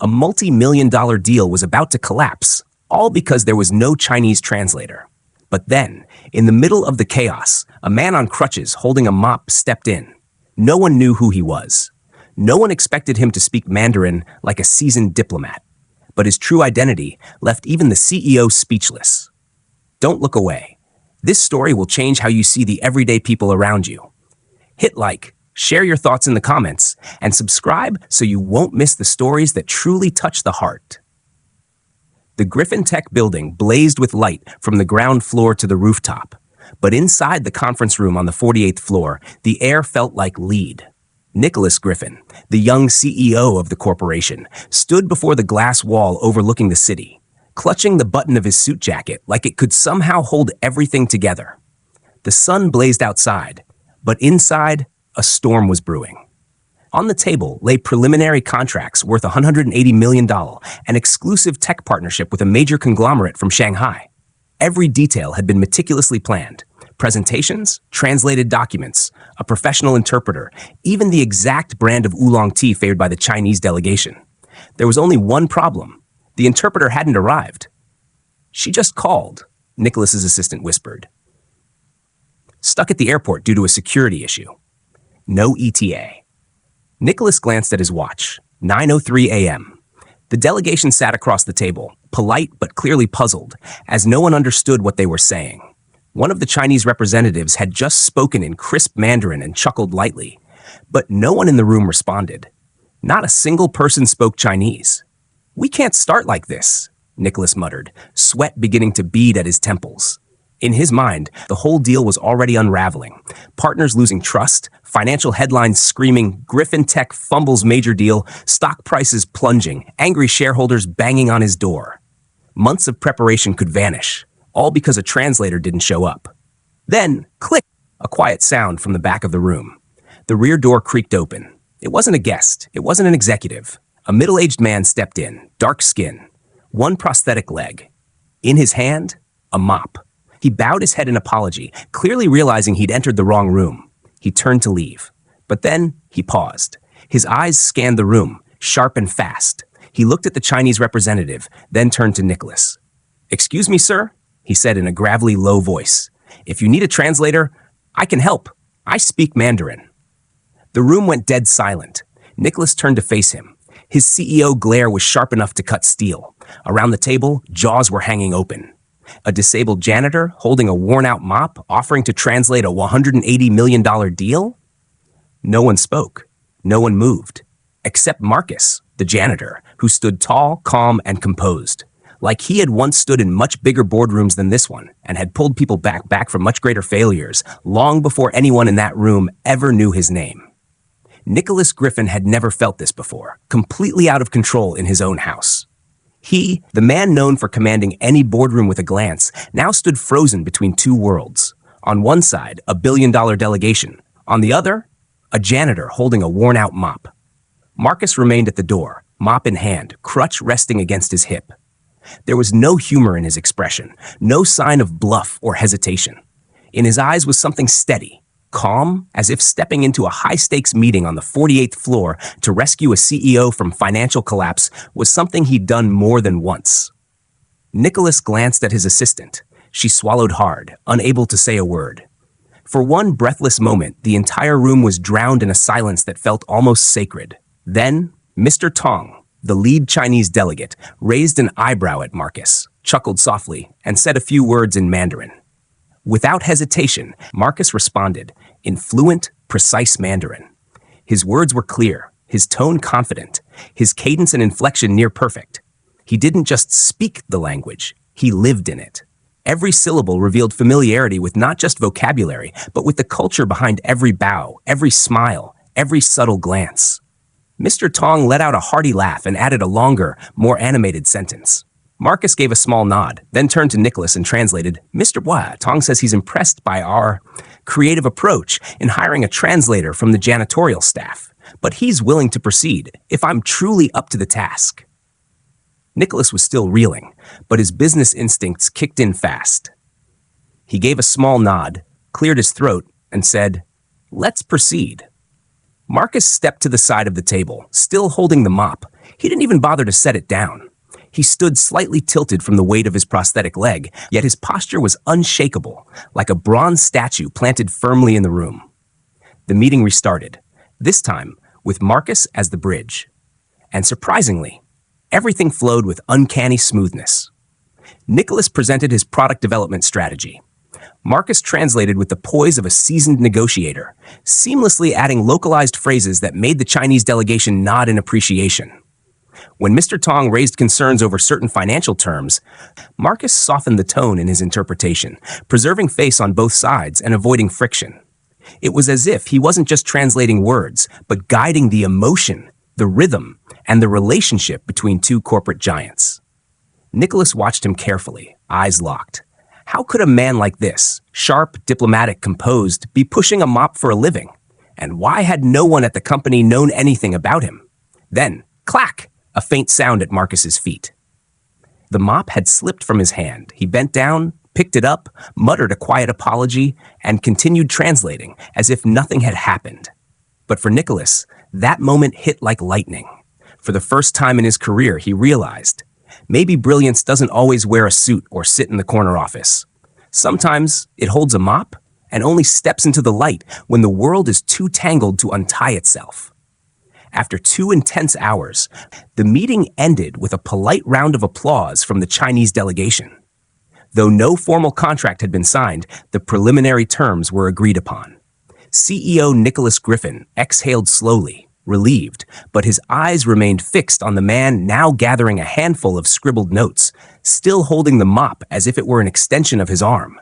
A multi-million-dollar deal was about to collapse, all because there was no Chinese translator. But then, in the middle of the chaos, a man on crutches holding a mop stepped in. No one knew who he was. No one expected him to speak Mandarin like a seasoned diplomat. But his true identity left even the CEO speechless. Don't look away. This story will change how you see the everyday people around you. Hit like, share your thoughts in the comments, and subscribe so you won't miss the stories that truly touch the heart. The Griffin Tech building blazed with light from the ground floor to the rooftop. But inside the conference room on the 48th floor, the air felt like lead. Nicholas Griffin, the young CEO of the corporation, stood before the glass wall overlooking the city, clutching the button of his suit jacket like it could somehow hold everything together. The sun blazed outside, but inside, a storm was brewing. On the table lay preliminary contracts worth $180 million, an exclusive tech partnership with a major conglomerate from Shanghai. Every detail had been meticulously planned. Presentations, translated documents, a professional interpreter, even the exact brand of oolong tea favored by the Chinese delegation. There was only one problem. The interpreter hadn't arrived. "She just called," Nicholas's assistant whispered. "Stuck at the airport due to a security issue. No ETA." Nicholas glanced at his watch. 9:03 a.m. The delegation sat across the table, polite but clearly puzzled, as no one understood what they were saying. One of the Chinese representatives had just spoken in crisp Mandarin and chuckled lightly, but no one in the room responded. Not a single person spoke Chinese. "We can't start like this," Nicholas muttered, sweat beginning to bead at his temples. In his mind, the whole deal was already unraveling. Partners losing trust, financial headlines screaming, Griffin Tech fumbles major deal, stock prices plunging, angry shareholders banging on his door. Months of preparation could vanish, all because a translator didn't show up. Then, click, a quiet sound from the back of the room. The rear door creaked open. It wasn't a guest. It wasn't an executive. A middle-aged man stepped in, dark skin, one prosthetic leg. In his hand, a mop. He bowed his head in apology, clearly realizing he'd entered the wrong room. He turned to leave. But then he paused. His eyes scanned the room, sharp and fast. He looked at the Chinese representative, then turned to Nicholas. "Excuse me, sir," he said in a gravelly, low voice. "If you need a translator, I can help. I speak Mandarin." The room went dead silent. Nicholas turned to face him. His CEO glare was sharp enough to cut steel. Around the table, jaws were hanging open. A disabled janitor holding a worn-out mop offering to translate a $180 million deal? No one spoke. No one moved. Except Marcus, the janitor, who stood tall, calm, and composed. Like he had once stood in much bigger boardrooms than this one and had pulled people back from much greater failures long before anyone in that room ever knew his name. Nicholas Griffin had never felt this before, completely out of control in his own house. He, the man known for commanding any boardroom with a glance, now stood frozen between two worlds. On one side, a billion-dollar delegation. On the other, a janitor holding a worn-out mop. Marcus remained at the door, mop in hand, crutch resting against his hip. There was no humor in his expression, no sign of bluff or hesitation. In his eyes was something steady, calm, as if stepping into a high-stakes meeting on the 48th floor to rescue a CEO from financial collapse was something he'd done more than once. Nicholas glanced at his assistant. She swallowed hard, unable to say a word. For one breathless moment, the entire room was drowned in a silence that felt almost sacred. Then, Mr. Tong, the lead Chinese delegate, raised an eyebrow at Marcus, chuckled softly, and said a few words in Mandarin. Without hesitation, Marcus responded in fluent, precise Mandarin. His words were clear, his tone confident, his cadence and inflection near perfect. He didn't just speak the language, he lived in it. Every syllable revealed familiarity with not just vocabulary, but with the culture behind every bow, every smile, every subtle glance. Mr. Tong let out a hearty laugh and added a longer, more animated sentence. Marcus gave a small nod, then turned to Nicholas and translated, "Mr. Wah, Tong says he's impressed by our creative approach in hiring a translator from the janitorial staff, but he's willing to proceed if I'm truly up to the task." Nicholas was still reeling, but his business instincts kicked in fast. He gave a small nod, cleared his throat, and said, "Let's proceed." Marcus stepped to the side of the table, still holding the mop. He didn't even bother to set it down. He stood slightly tilted from the weight of his prosthetic leg, yet his posture was unshakable, like a bronze statue planted firmly in the room. The meeting restarted, this time with Marcus as the bridge. And surprisingly, everything flowed with uncanny smoothness. Nicholas presented his product development strategy. Marcus translated with the poise of a seasoned negotiator, seamlessly adding localized phrases that made the Chinese delegation nod in appreciation. When Mr. Tong raised concerns over certain financial terms, Marcus softened the tone in his interpretation, preserving face on both sides and avoiding friction. It was as if he wasn't just translating words, but guiding the emotion, the rhythm, and the relationship between two corporate giants. Nicholas watched him carefully, eyes locked. How could a man like this, sharp, diplomatic, composed, be pushing a mop for a living? And why had no one at the company known anything about him? Then, clack! A faint sound at Marcus's feet. The mop had slipped from his hand. He bent down, picked it up, muttered a quiet apology, and continued translating as if nothing had happened. But for Nicholas, that moment hit like lightning. For the first time in his career, he realized, maybe brilliance doesn't always wear a suit or sit in the corner office. Sometimes it holds a mop and only steps into the light when the world is too tangled to untie itself. After 2 intense hours, the meeting ended with a polite round of applause from the Chinese delegation. Though no formal contract had been signed, the preliminary terms were agreed upon. CEO Nicholas Griffin exhaled slowly, relieved, but his eyes remained fixed on the man now gathering a handful of scribbled notes, still holding the mop as if it were an extension of his arm.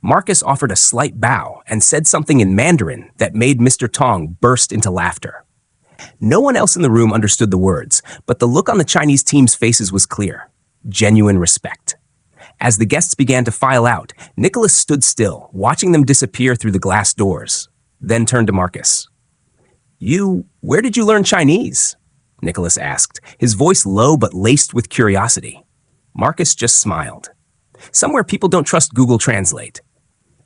Marcus offered a slight bow and said something in Mandarin that made Mr. Tong burst into laughter. No one else in the room understood the words, but the look on the Chinese team's faces was clear. Genuine respect. As the guests began to file out, Nicholas stood still, watching them disappear through the glass doors, then turned to Marcus. Where did you learn Chinese? Nicholas asked, his voice low but laced with curiosity. Marcus just smiled. Somewhere people don't trust Google Translate.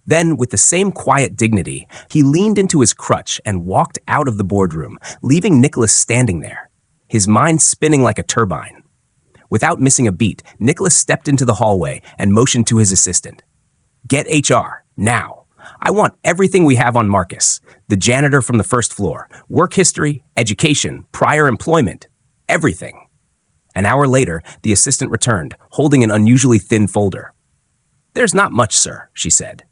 Then, with the same quiet dignity, he leaned into his crutch and walked out of the boardroom, leaving Nicholas standing there, his mind spinning like a turbine. Without missing a beat, Nicholas stepped into the hallway and motioned to his assistant. Get HR, now. I want everything we have on Marcus, the janitor from the first floor, work history, education, prior employment, everything. An hour later, the assistant returned, holding an unusually thin folder. There's not much, sir, she said.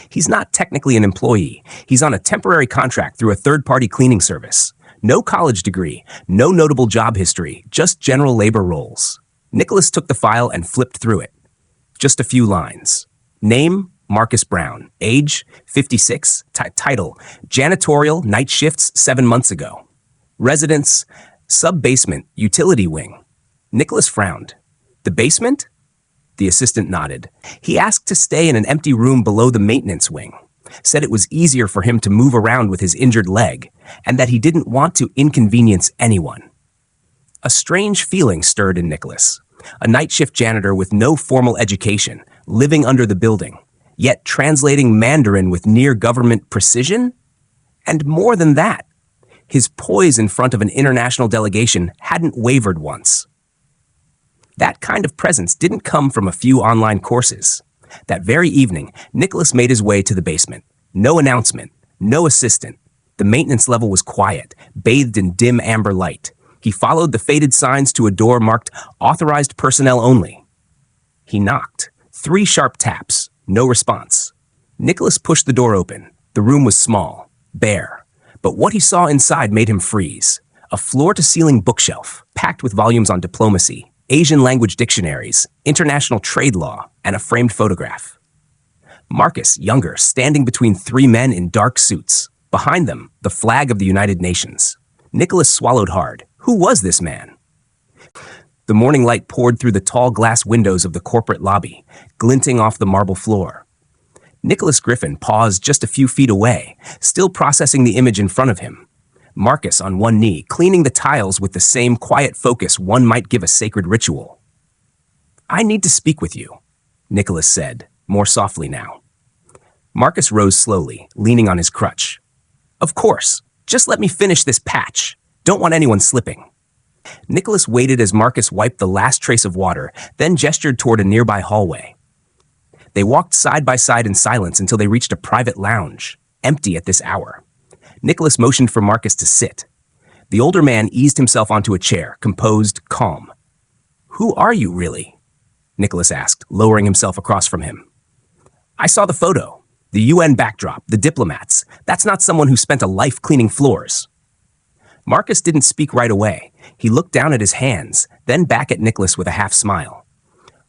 He's not technically an employee. He's on a temporary contract through a third-party cleaning service. No college degree, no notable job history, just general labor roles. Nicholas took the file and flipped through it. Just a few lines. Name, Marcus Brown. Age, 56. Title, janitorial, night shifts, 7 months ago. Residence, sub-basement, utility wing. Nicholas frowned. The basement? The assistant nodded. He asked to stay in an empty room below the maintenance wing, said it was easier for him to move around with his injured leg, and that he didn't want to inconvenience anyone. A strange feeling stirred in Nicholas. A night shift janitor with no formal education, living under the building, yet translating Mandarin with near-government precision? And more than that, his poise in front of an international delegation hadn't wavered once. That kind of presence didn't come from a few online courses. That very evening, Nicholas made his way to the basement. No announcement, no assistant. The maintenance level was quiet, bathed in dim amber light. He followed the faded signs to a door marked Authorized Personnel Only. He knocked. 3 sharp taps. No response. Nicholas pushed the door open. The room was small, bare. But what he saw inside made him freeze. A floor-to-ceiling bookshelf, packed with volumes on diplomacy, Asian language dictionaries, international trade law, and a framed photograph. Marcus, younger, standing between 3 men in dark suits. Behind them, the flag of the United Nations. Nicholas swallowed hard. Who was this man? The morning light poured through the tall glass windows of the corporate lobby, glinting off the marble floor. Nicholas Griffin paused just a few feet away, still processing the image in front of him. Marcus on one knee, cleaning the tiles with the same quiet focus one might give a sacred ritual. I need to speak with you, Nicholas said, more softly now. Marcus rose slowly, leaning on his crutch. Of course, just let me finish this patch. Don't want anyone slipping. Nicholas waited as Marcus wiped the last trace of water, then gestured toward a nearby hallway. They walked side by side in silence until they reached a private lounge, empty at this hour. Nicholas motioned for Marcus to sit. The older man eased himself onto a chair, composed, calm. "Who are you, really?" Nicholas asked, lowering himself across from him. "I saw the photo. The UN backdrop, the diplomats. That's not someone who spent a life cleaning floors." Marcus didn't speak right away. He looked down at his hands, then back at Nicholas with a half smile.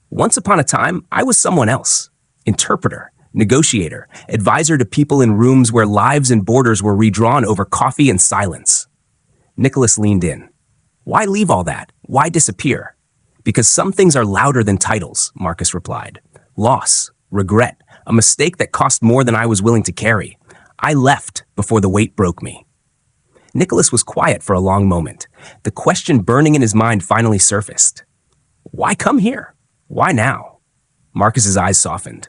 "Once upon a time, I was someone else. Interpreter, negotiator, advisor to people in rooms where lives and borders were redrawn over coffee and silence." Nicholas leaned in. "Why leave all that? Why disappear?" "Because some things are louder than titles," Marcus replied. "Loss, regret, a mistake that cost more than I was willing to carry. I left before the weight broke me." Nicholas was quiet for a long moment. The question burning in his mind finally surfaced. "Why come here? Why now?" Marcus's eyes softened.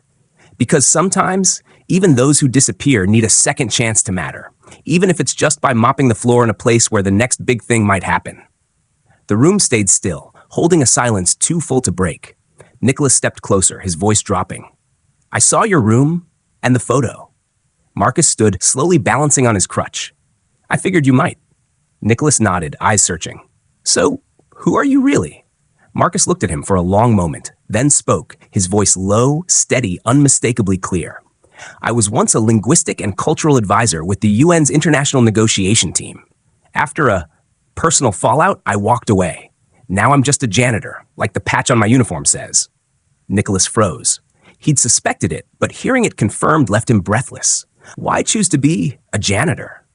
"Because sometimes, even those who disappear need a second chance to matter, even if it's just by mopping the floor in a place where the next big thing might happen." The room stayed still, holding a silence too full to break. Nicholas stepped closer, his voice dropping. "I saw your room and the photo." Marcus stood, slowly balancing on his crutch. "I figured you might." Nicholas nodded, eyes searching. "So, who are you really?" Marcus looked at him for a long moment, then spoke, his voice low, steady, unmistakably clear. "I was once a linguistic and cultural advisor with the UN's international negotiation team. After a personal fallout, I walked away. Now I'm just a janitor, like the patch on my uniform says." Nicholas froze. He'd suspected it, but hearing it confirmed left him breathless. Why choose to be a janitor?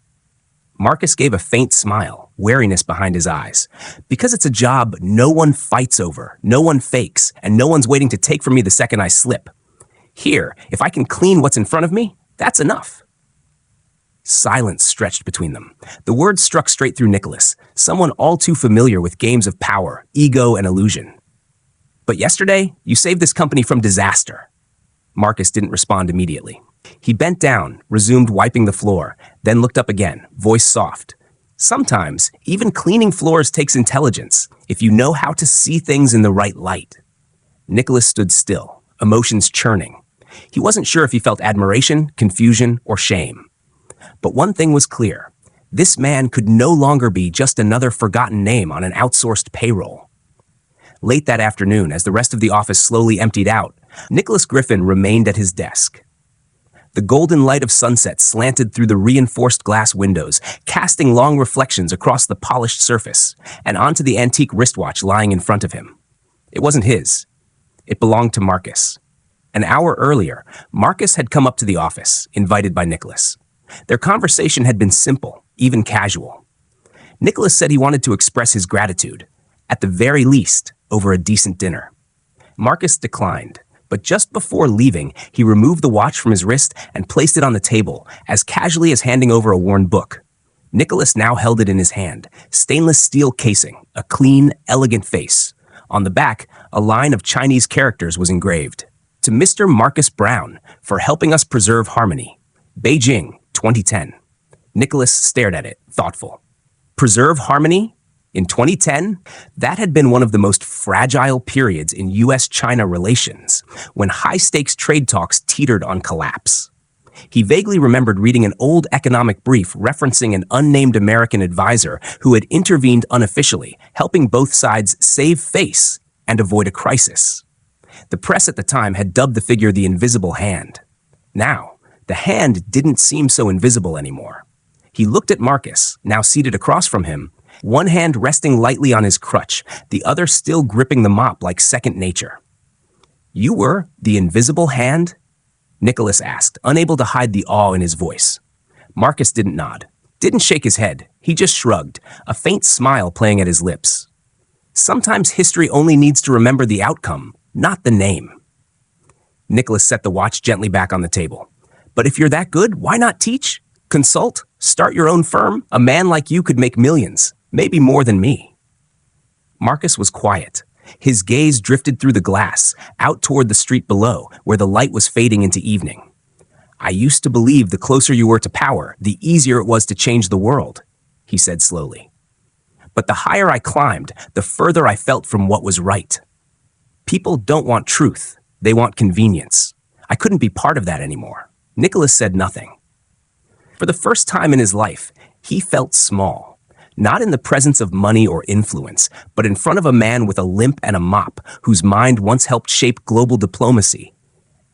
Marcus gave a faint smile, wariness behind his eyes. "Because it's a job no one fights over, no one fakes, and no one's waiting to take from me the second I slip. Here, if I can clean what's in front of me, that's enough." Silence stretched between them. The words struck straight through Nicholas, someone all too familiar with games of power, ego, and illusion. "But yesterday, you saved this company from disaster." Marcus didn't respond immediately. He bent down, resumed wiping the floor, then looked up again, voice soft. "Sometimes, even cleaning floors takes intelligence, if you know how to see things in the right light." Nicholas stood still, emotions churning. He wasn't sure if he felt admiration, confusion, or shame. But one thing was clear. This man could no longer be just another forgotten name on an outsourced payroll. Late that afternoon, as the rest of the office slowly emptied out, Nicholas Griffin remained at his desk. The golden light of sunset slanted through the reinforced glass windows, casting long reflections across the polished surface and onto the antique wristwatch lying in front of him. It wasn't his. It belonged to Marcus. An hour earlier, Marcus had come up to the office, invited by Nicholas. Their conversation had been simple, even casual. Nicholas said he wanted to express his gratitude, at the very least, over a decent dinner. Marcus declined. But just before leaving, he removed the watch from his wrist and placed it on the table, as casually as handing over a worn book. Nicholas now held it in his hand, stainless steel casing, a clean, elegant face. On the back, a line of Chinese characters was engraved. "To Mr. Marcus Brown, for helping us preserve harmony. Beijing, 2010. Nicholas stared at it, thoughtful. Preserve harmony? In 2010, that had been one of the most fragile periods in U.S.-China relations, when high-stakes trade talks teetered on collapse. He vaguely remembered reading an old economic brief referencing an unnamed American advisor who had intervened unofficially, helping both sides save face and avoid a crisis. The press at the time had dubbed the figure the Invisible Hand. Now, the hand didn't seem so invisible anymore. He looked at Marcus, now seated across from him, one hand resting lightly on his crutch, the other still gripping the mop like second nature. "You were the Invisible Hand?" Nicholas asked, unable to hide the awe in his voice. Marcus didn't nod, didn't shake his head. He just shrugged, a faint smile playing at his lips. Sometimes history only needs to remember the outcome, not the name. Nicholas set the watch gently back on the table. "But if you're that good, why not teach? Consult? Start your own firm? A man like you could make millions, maybe more than me." Marcus was quiet. His gaze drifted through the glass, out toward the street below, where the light was fading into evening. "I used to believe the closer you were to power, the easier it was to change the world," he said slowly. But the higher I climbed, the further I felt from what was right. People don't want truth. They want convenience. I couldn't be part of that anymore. Nicholas said nothing. For the first time in his life, he felt small. Not in the presence of money or influence, but in front of a man with a limp and a mop whose mind once helped shape global diplomacy,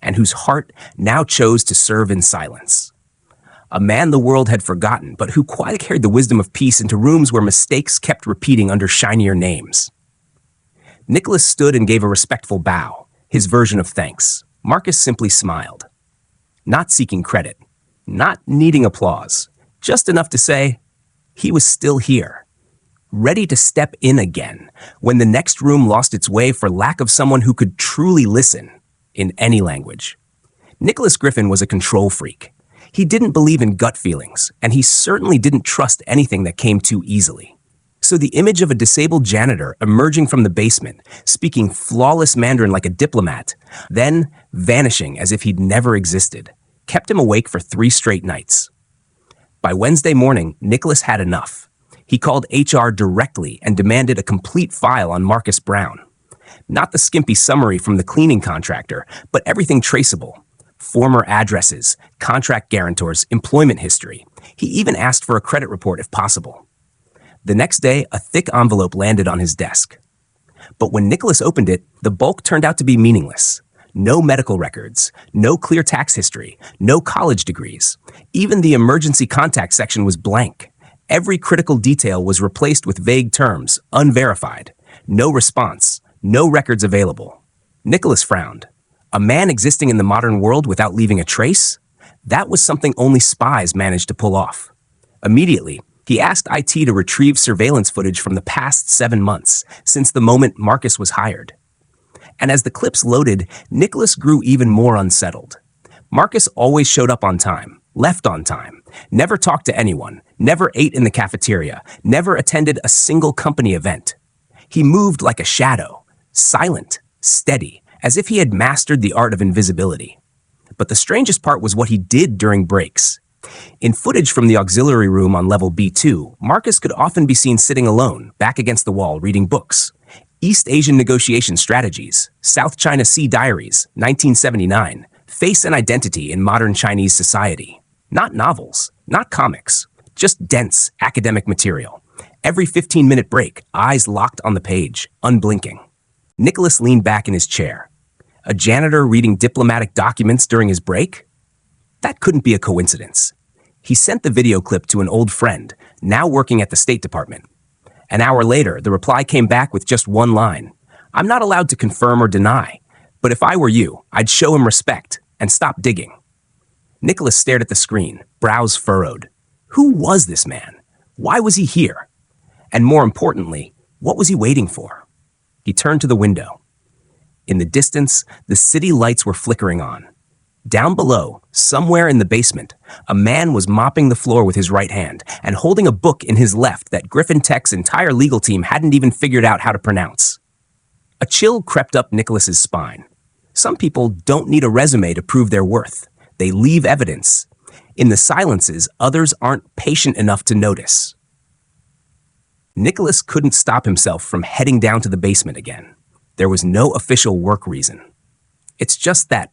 and whose heart now chose to serve in silence. A man the world had forgotten, but who quietly carried the wisdom of peace into rooms where mistakes kept repeating under shinier names. Nicholas stood and gave a respectful bow, his version of thanks. Marcus simply smiled. Not seeking credit, not needing applause, just enough to say he was still here, ready to step in again when the next room lost its way for lack of someone who could truly listen in any language. Nicholas Griffin was a control freak. He didn't believe in gut feelings, and he certainly didn't trust anything that came too easily. So the image of a disabled janitor emerging from the basement, speaking flawless Mandarin like a diplomat, then vanishing as if he'd never existed, kept him awake for 3 straight nights. By Wednesday morning, Nicholas had enough. He called HR directly and demanded a complete file on Marcus Brown. Not the skimpy summary from the cleaning contractor, but everything traceable. Former addresses, contract guarantors, employment history. He even asked for a credit report if possible. The next day, a thick envelope landed on his desk. But when Nicholas opened it, the bulk turned out to be meaningless. No medical records, no clear tax history, no college degrees. Even the emergency contact section was blank. Every critical detail was replaced with vague terms, unverified. No response, no records available. Nicholas frowned. A man existing in the modern world without leaving a trace? That was something only spies managed to pull off. Immediately, he asked IT to retrieve surveillance footage from the past 7 months, since the moment Marcus was hired. And as the clips loaded, Nicholas grew even more unsettled. Marcus always showed up on time, left on time, never talked to anyone, never ate in the cafeteria, never attended a single company event. He moved like a shadow, silent, steady, as if he had mastered the art of invisibility. But the strangest part was what he did during breaks. In footage from the auxiliary room on level B2, Marcus could often be seen sitting alone, back against the wall, reading books. East Asian Negotiation Strategies, South China Sea Diaries, 1979, Face and Identity in Modern Chinese Society. Not novels, not comics, just dense academic material. Every 15-minute break, eyes locked on the page, unblinking. Nicholas leaned back in his chair. A janitor reading diplomatic documents during his break? That couldn't be a coincidence. He sent the video clip to an old friend, now working at the State Department. An hour later, the reply came back with just one line. I'm not allowed to confirm or deny, but if I were you, I'd show him respect and stop digging. Nicholas stared at the screen, brows furrowed. Who was this man? Why was he here? And more importantly, what was he waiting for? He turned to the window. In the distance, the city lights were flickering on. Down below, somewhere in the basement, a man was mopping the floor with his right hand and holding a book in his left that Griffin Tech's entire legal team hadn't even figured out how to pronounce. A chill crept up Nicholas's spine. Some people don't need a resume to prove their worth. They leave evidence. In the silences, others aren't patient enough to notice. Nicholas couldn't stop himself from heading down to the basement again. There was no official work reason. It's just that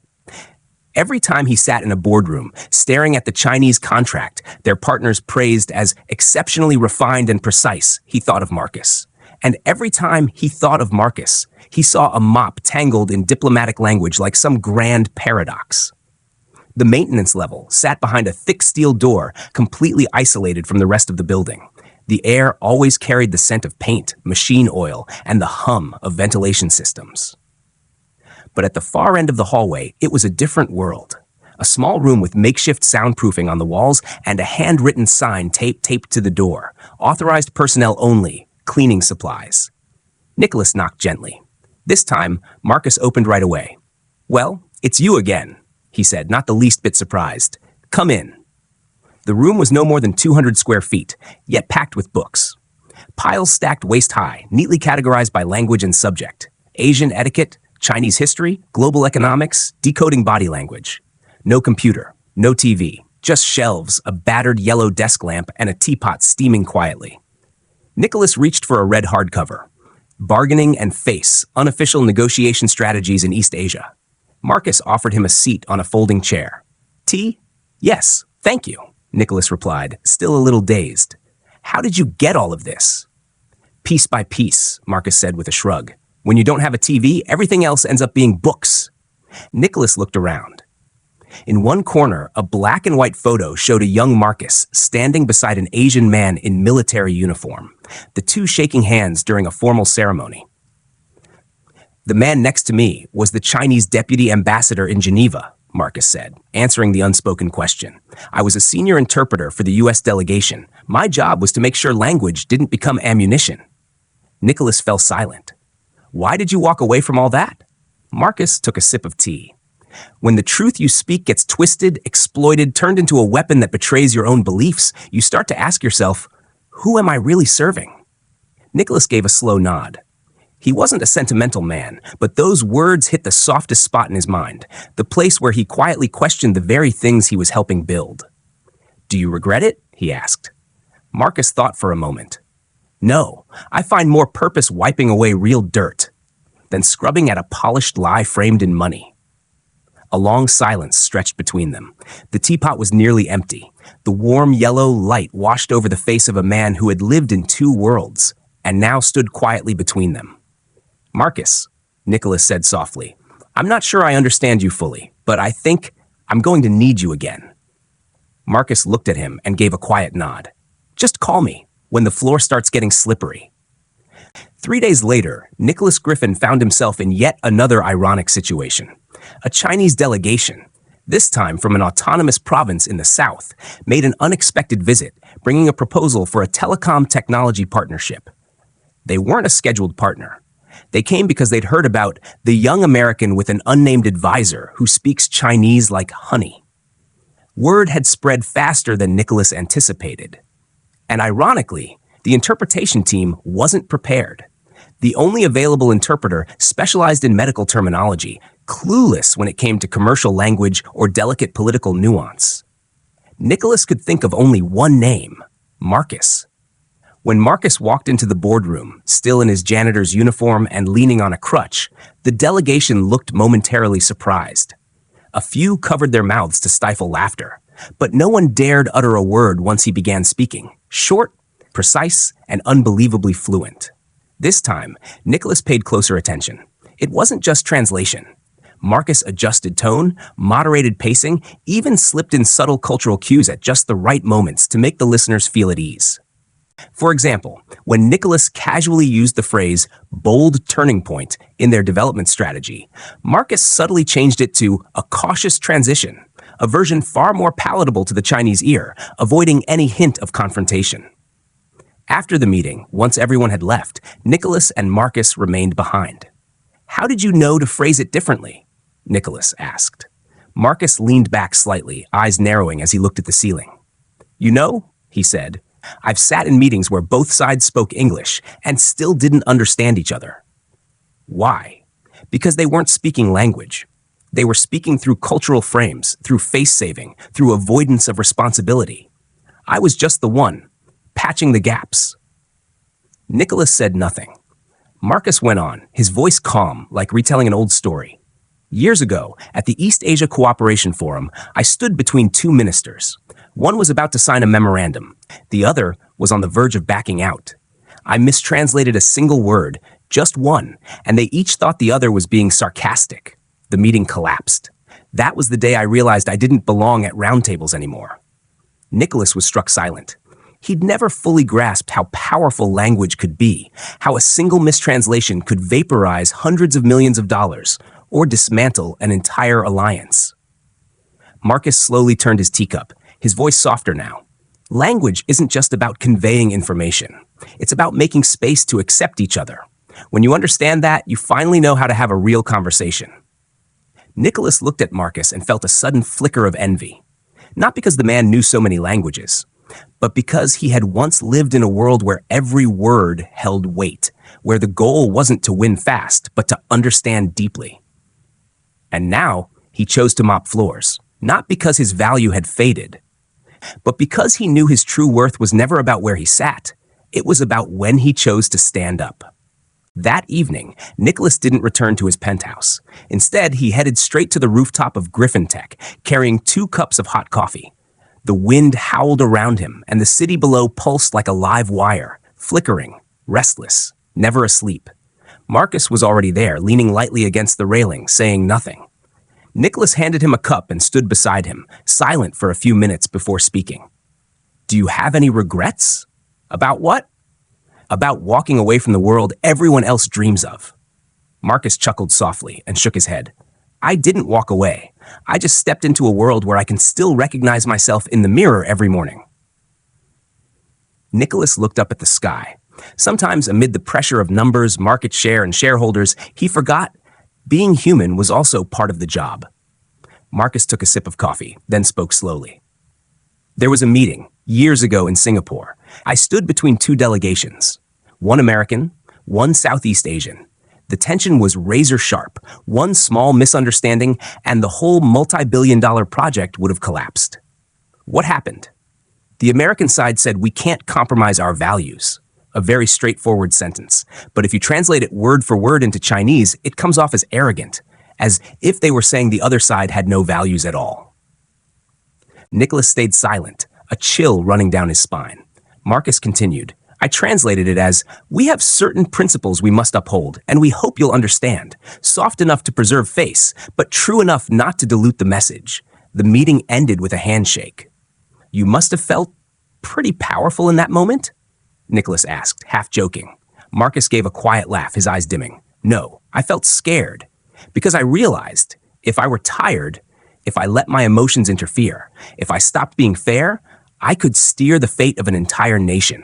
every time he sat in a boardroom, staring at the Chinese contract their partners praised as exceptionally refined and precise, he thought of Marcus. And every time he thought of Marcus, he saw a mop tangled in diplomatic language like some grand paradox. The maintenance level sat behind a thick steel door, completely isolated from the rest of the building. The air always carried the scent of paint, machine oil, and the hum of ventilation systems. But at the far end of the hallway, it was a different world. A small room with makeshift soundproofing on the walls and a handwritten sign taped to the door. Authorized personnel only, cleaning supplies. Nicholas knocked gently. This time, Marcus opened right away. Well, it's you again, he said, not the least bit surprised. Come in. The room was no more than 200 square feet, yet packed with books. Piles stacked waist-high, neatly categorized by language and subject. Asian etiquette, Chinese history, global economics, decoding body language. No computer, no TV, just shelves, a battered yellow desk lamp, and a teapot steaming quietly. Nicholas reached for a red hardcover. Bargaining and Face, Unofficial Negotiation Strategies in East Asia. Marcus offered him a seat on a folding chair. Tea? Yes, thank you, Nicholas replied, still a little dazed. How did you get all of this? Piece by piece, Marcus said with a shrug. When you don't have a TV, everything else ends up being books. Nicholas looked around. In one corner, a black and white photo showed a young Marcus standing beside an Asian man in military uniform, the two shaking hands during a formal ceremony. The man next to me was the Chinese deputy ambassador in Geneva, Marcus said, answering the unspoken question. I was a senior interpreter for the U.S. delegation. My job was to make sure language didn't become ammunition. Nicholas fell silent. Why did you walk away from all that? Marcus took a sip of tea. When the truth you speak gets twisted, exploited, turned into a weapon that betrays your own beliefs, you start to ask yourself, who am I really serving? Nicholas gave a slow nod. He wasn't a sentimental man, but those words hit the softest spot in his mind, the place where he quietly questioned the very things he was helping build. Do you regret it? He asked. Marcus thought for a moment. No, I find more purpose wiping away real dirt than scrubbing at a polished lie framed in money. A long silence stretched between them. The teapot was nearly empty. The warm yellow light washed over the face of a man who had lived in two worlds and now stood quietly between them. Marcus, Nicholas said softly, I'm not sure I understand you fully, but I think I'm going to need you again. Marcus looked at him and gave a quiet nod. Just call me when the floor starts getting slippery. 3 days later, Nicholas Griffin found himself in yet another ironic situation. A Chinese delegation, this time from an autonomous province in the south, made an unexpected visit, bringing a proposal for a telecom technology partnership. They weren't a scheduled partner. They came because they'd heard about the young American with an unnamed advisor who speaks Chinese like honey. Word had spread faster than Nicholas anticipated. And ironically, the interpretation team wasn't prepared. The only available interpreter specialized in medical terminology, clueless when it came to commercial language or delicate political nuance. Nicholas could think of only one name, Marcus. When Marcus walked into the boardroom, still in his janitor's uniform and leaning on a crutch, the delegation looked momentarily surprised. A few covered their mouths to stifle laughter, but no one dared utter a word once he began speaking, short, precise, and unbelievably fluent. This time, Nicholas paid closer attention. It wasn't just translation. Marcus adjusted tone, moderated pacing, even slipped in subtle cultural cues at just the right moments to make the listeners feel at ease. For example, when Nicholas casually used the phrase bold turning point in their development strategy, Marcus subtly changed it to a cautious transition, a version far more palatable to the Chinese ear, avoiding any hint of confrontation. After the meeting, once everyone had left, Nicholas and Marcus remained behind. How did you know to phrase it differently? Nicholas asked. Marcus leaned back slightly, eyes narrowing as he looked at the ceiling. You know, he said, I've sat in meetings where both sides spoke English and still didn't understand each other. Why? Because they weren't speaking language. They were speaking through cultural frames, through face-saving, through avoidance of responsibility. I was just the one, patching the gaps. Nicholas said nothing. Marcus went on, his voice calm, like retelling an old story. Years ago, at the East Asia Cooperation Forum, I stood between two ministers. One was about to sign a memorandum. The other was on the verge of backing out. I mistranslated a single word, just one, and they each thought the other was being sarcastic. The meeting collapsed. That was the day I realized I didn't belong at roundtables anymore. Nicholas was struck silent. He'd never fully grasped how powerful language could be, how a single mistranslation could vaporize hundreds of millions of dollars or dismantle an entire alliance. Marcus slowly turned his teacup, his voice softer now. Language isn't just about conveying information. It's about making space to accept each other. When you understand that, you finally know how to have a real conversation. Nicholas looked at Marcus and felt a sudden flicker of envy. Not because the man knew so many languages, but because he had once lived in a world where every word held weight, where the goal wasn't to win fast, but to understand deeply. And now he chose to mop floors, not because his value had faded, but because he knew his true worth was never about where he sat, It was about when he chose to stand up. That evening, Nicholas didn't return to his penthouse. Instead, he headed straight to the rooftop of Griffin Tech, carrying 2 cups of hot coffee. The wind howled around him, and the city below pulsed like a live wire, flickering, restless, never asleep. Marcus was already there, leaning lightly against the railing, saying nothing. Nicholas handed him a cup and stood beside him, silent for a few minutes before speaking. "Do you have any regrets?" "About what?" "About walking away from the world everyone else dreams of." Marcus chuckled softly and shook his head. "I didn't walk away. I just stepped into a world where I can still recognize myself in the mirror every morning." Nicholas looked up at the sky. Sometimes, amid the pressure of numbers, market share, and shareholders, he forgot being human was also part of the job. Marcus took a sip of coffee, then spoke slowly. "There was a meeting, years ago in Singapore. I stood between 2 delegations, one American, one Southeast Asian. The tension was razor sharp. One small misunderstanding, and the whole multi-billion-dollar project would have collapsed. What happened? The American side said we can't compromise our values. A very straightforward sentence. But if you translate it word for word into Chinese, it comes off as arrogant, as if they were saying the other side had no values at all." Nicholas stayed silent, a chill running down his spine. Marcus continued, "I translated it as, we have certain principles we must uphold, and we hope you'll understand. Soft enough to preserve face, but true enough not to dilute the message." The meeting ended with a handshake. "You must have felt pretty powerful in that moment?" Nicholas asked, half joking. Marcus gave a quiet laugh, his eyes dimming. "No, I felt scared. Because I realized, if I were tired, if I let my emotions interfere, if I stopped being fair, I could steer the fate of an entire nation."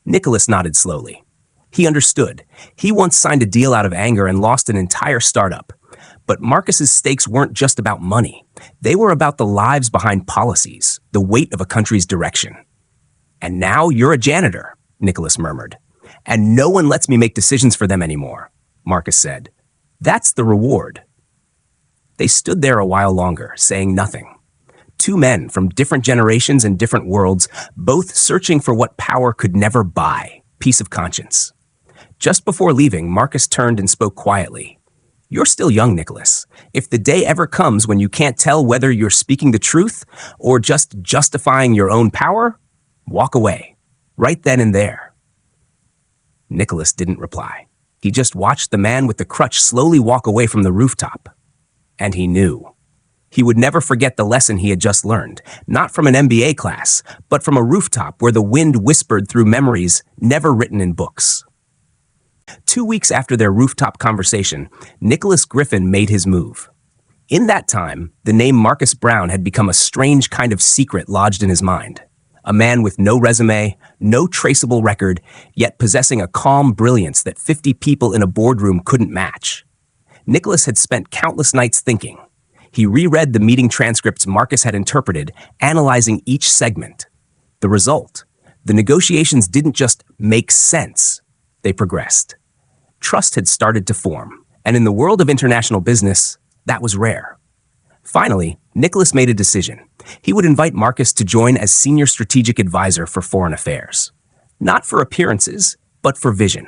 Nicholas nodded slowly. He understood. He once signed a deal out of anger and lost an entire startup. But Marcus's stakes weren't just about money. They were about the lives behind policies, the weight of a country's direction. "And now you're a janitor," Nicholas murmured. "And no one lets me make decisions for them anymore," Marcus said. "That's the reward." They stood there a while longer, saying nothing. 2 men from different generations and different worlds, both searching for what power could never buy, peace of conscience. Just before leaving, Marcus turned and spoke quietly. "You're still young, Nicholas. If the day ever comes when you can't tell whether you're speaking the truth or just justifying your own power, walk away. Right then and there." Nicholas didn't reply. He just watched the man with the crutch slowly walk away from the rooftop. And he knew. He would never forget the lesson he had just learned, not from an MBA class, but from a rooftop where the wind whispered through memories never written in books. 2 weeks after their rooftop conversation, Nicholas Griffin made his move. In that time, the name Marcus Brown had become a strange kind of secret lodged in his mind. A man with no resume, no traceable record, yet possessing a calm brilliance that 50 people in a boardroom couldn't match. Nicholas had spent countless nights thinking. He reread the meeting transcripts Marcus had interpreted, analyzing each segment. The result: the negotiations didn't just make sense, they progressed. Trust had started to form, and in the world of international business, that was rare. Finally, Nicholas made a decision. He would invite Marcus to join as senior strategic advisor for foreign affairs. Not for appearances, but for vision.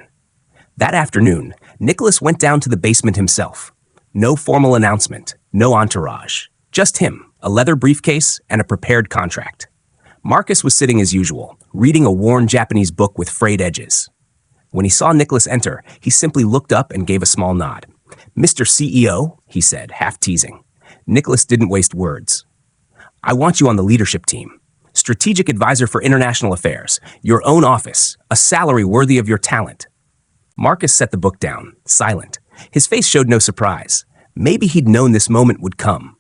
That afternoon, Nicholas went down to the basement himself. No formal announcement, no entourage. Just him, a leather briefcase, and a prepared contract. Marcus was sitting as usual, reading a worn Japanese book with frayed edges. When he saw Nicholas enter, he simply looked up and gave a small nod. "Mr. CEO," he said, half teasing. Nicholas didn't waste words. "I want you on the leadership team. Strategic advisor for international affairs, your own office, a salary worthy of your talent." Marcus set the book down, silent. His face showed no surprise. Maybe he'd known this moment would come.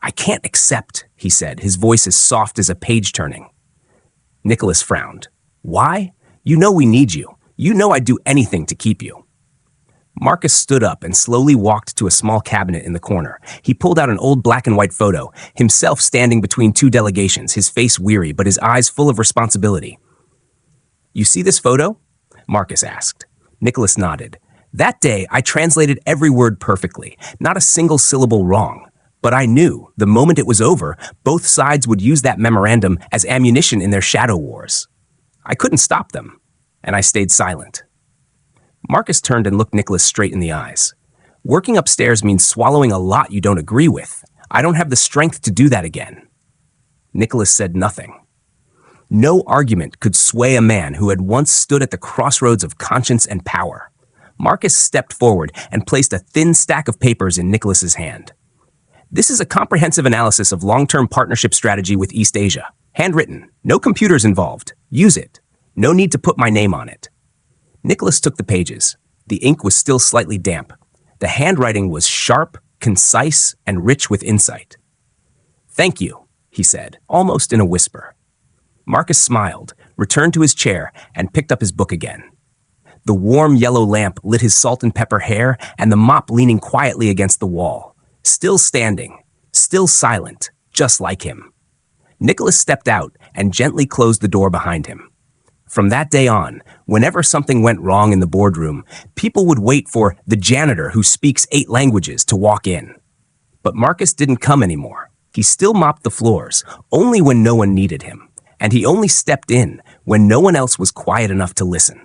"I can't accept," he said, his voice as soft as a page turning. Nicholas frowned. "Why? You know we need you. You know I'd do anything to keep you." Marcus stood up and slowly walked to a small cabinet in the corner. He pulled out an old black and white photo, himself standing between 2 delegations, his face weary but his eyes full of responsibility. "You see this photo?" Marcus asked. Nicholas nodded. "That day, I translated every word perfectly, not a single syllable wrong. But I knew, the moment it was over, both sides would use that memorandum as ammunition in their shadow wars. I couldn't stop them. and I stayed silent. Marcus turned and looked Nicholas straight in the eyes. Working upstairs means swallowing a lot you don't agree with. I don't have the strength to do that again. Nicholas said nothing. No argument could sway a man who had once stood at the crossroads of conscience and power. Marcus stepped forward and placed a thin stack of papers in Nicholas's hand. This is a comprehensive analysis of long-term partnership strategy with East Asia. Handwritten. No computers involved. Use it. No need to put my name on it. Nicholas took the pages. The ink was still slightly damp. The handwriting was sharp, concise, and rich with insight. "Thank you," he said, almost in a whisper. Marcus smiled, returned to his chair, and picked up his book again. The warm yellow lamp lit his salt and pepper hair and the mop leaning quietly against the wall. Still standing, still silent, just like him. Nicholas stepped out and gently closed the door behind him. From that day on, whenever something went wrong in the boardroom, people would wait for the janitor who speaks 8 languages to walk in. But Marcus didn't come anymore. He still mopped the floors, only when no one needed him. And he only stepped in when no one else was quiet enough to listen.